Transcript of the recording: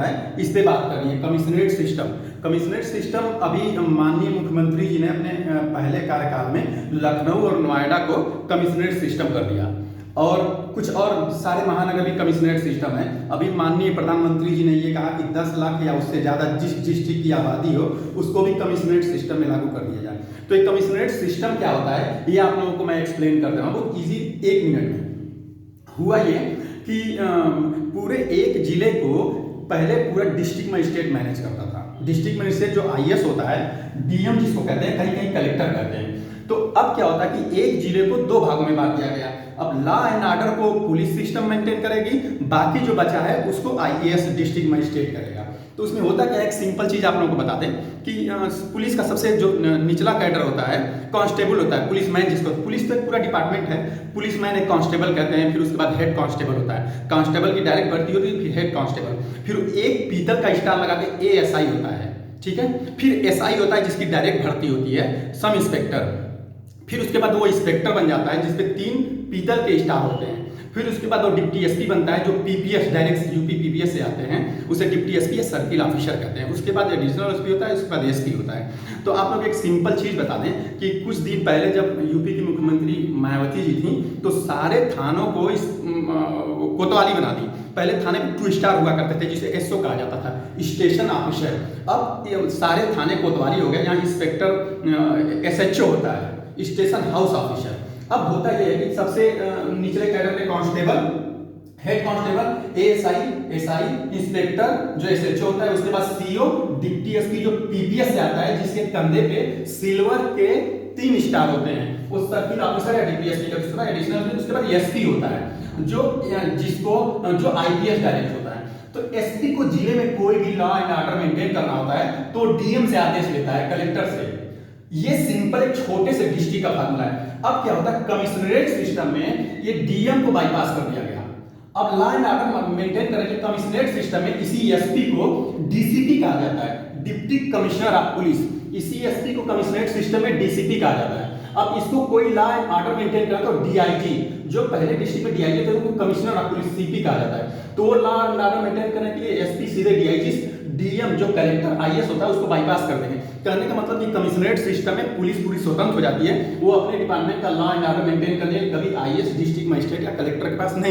है, इस पे बात करनी है। कमिश्नरेट सिस्टम अभी माननीय मुख्यमंत्री जी ने अपने पहले कार्यकाल में लखनऊ और नोएडा को कमिश्नरेट सिस्टम कर दिया, और कुछ और सारे महानगर भी कमिश्नरेट सिस्टम है। अभी माननीय प्रधानमंत्री जी ने ये कहा कि 10 लाख या उससे ज़्यादा जिस डिस्ट्रिक्ट की आबादी हो उसको भी कमिश्नरेट सिस्टम में लागू कर दिया जाए। तो ये कमिश्नरेट सिस्टम क्या होता है, ये आप लोगों को मैं एक्सप्लेन कर दे रहा हूँ बहुत ईजी, 1 मिनट में। हुआ ये कि पूरे एक जिले को पहले पूरा डिस्ट्रिक्ट मजिस्ट्रेट मैनेज करता था। डिस्ट्रिक्ट मजिस्ट्रेट जो आईएएस होता है, डीएम जिसको कहते हैं, कहीं कहीं कलेक्टर कहते हैं। तो अब क्या होता है कि एक जिले को 2 भागों में बांट दिया गया। अब लॉ एंड ऑर्डर को पुलिस सिस्टम मेंटेन करेगी, बाकी जो बचा है उसको आईएएस डिस्ट्रिक्ट मजिस्ट्रेट करेगा। तो उसमें होता क्या है, एक सिंपल चीज आप लोगों को बता दें कि पुलिस का सबसे जो निचला कैडर होता है कांस्टेबल होता है, पुलिसमैन जिसको, पुलिस तो एक पूरा डिपार्टमेंट है, पुलिसमैन एक कांस्टेबल कहते हैं, फिर उसके बाद हेड कांस्टेबल होता है, कांस्टेबल की डायरेक्ट भर्ती होती है, फिर हेड कांस्टेबल, फिर एक पीतल का स्टार लगा के एएसआई होता है, ठीक है। फिर एसआई होता है जिसकी डायरेक्ट भर्ती होती है, सब इंस्पेक्टर, फिर उसके बाद वो इंस्पेक्टर बन जाता है जिसपे 3 पीतल के स्टार होते हैं। फिर उसके बाद वो डिप्टी एसपी बनता है जो पीपीएस डायरेक्ट यूपी पीपीएस से आते हैं, उसे डिप्टी एसपी या सर्किल ऑफिसर कहते हैं। उसके बाद एडिशनल एसपी होता है, उसके बाद एसपी होता है। तो आप लोग एक सिंपल चीज बता दें कि कुछ दिन पहले जब यूपी की मुख्यमंत्री मायावती जी थी तो सारे थानों को इस कोतवाली बना दी। पहले थाने पे 2 स्टार हुआ करते थे जिसे एसओ कहा जाता था, स्टेशन ऑफिसर। अब सारे थाने कोतवाली हो गए, यहाँ इंस्पेक्टर एसएचओ होता है, स्टेशन हाउस ऑफिसर। अब होता यह है कि सबसे निचले कैडर में constable, head constable, ASI, SI, inspector जो एसएचओ होता है, उसके बाद सीओ, डिप्टी एसपी जो पीपीएस से आता है जिसके कंधे पे सिल्वर के 3 स्टार होते हैं, वो सर्किल ऑफिसर या डिप्टी एसपी का, उसके बाद एडिशनल, उसके बाद एसपी होता है जो आईपीएस डायरेक्ट होता है। तो एसपी को जिले में कोई भी लॉ एंड ऑर्डर मेंटेन करना होता है तो डीएम से आदेश लेता है, कलेक्टर से। ये सिंपल एक छोटे से डिस्ट्रिक्ट का फार्मूला है। अब क्या होता है, कमिश्नरेट सिस्टम में ये डीएम को बाईपास कर दिया गया। अब लॉ एंड ऑर्डर मेंटेन करने के कमिश्नरेट सिस्टम में इसी एसपी को डीसीपी कहा जाता है, डिप्टी कमिश्नर ऑफ पुलिस। इसी एसपी को कमिश्नरेट सिस्टम में डीसीपी कहा जाता है। अब इसको कोई लॉ एंड ऑर्डर मेंटेन करता है तो डीआईजी, जो पहले डिस्ट्रिक्ट में डीआईजी थे उनको कमिश्नर ऑफ पुलिस सीपी कहा जाता है। तो लॉ एंड ऑर्डर मेंटेन करने के लिए एसपी सीधे डीआईजी, डीएम जो कलेक्टर आईएएस होता है उसको बाईपास कर देंगे। कहने का मतलब कि कमिश्नरेट सिस्टम में पुलिस पूरी स्वतंत्र हो जाती है, वो अपने डिपार्टमेंट का लॉ एंड ऑर्डर मेंटेन करने के लिए कभी आईएएस, डिस्ट्रिक्ट मजिस्ट्रेट या कलेक्टर के पास नहीं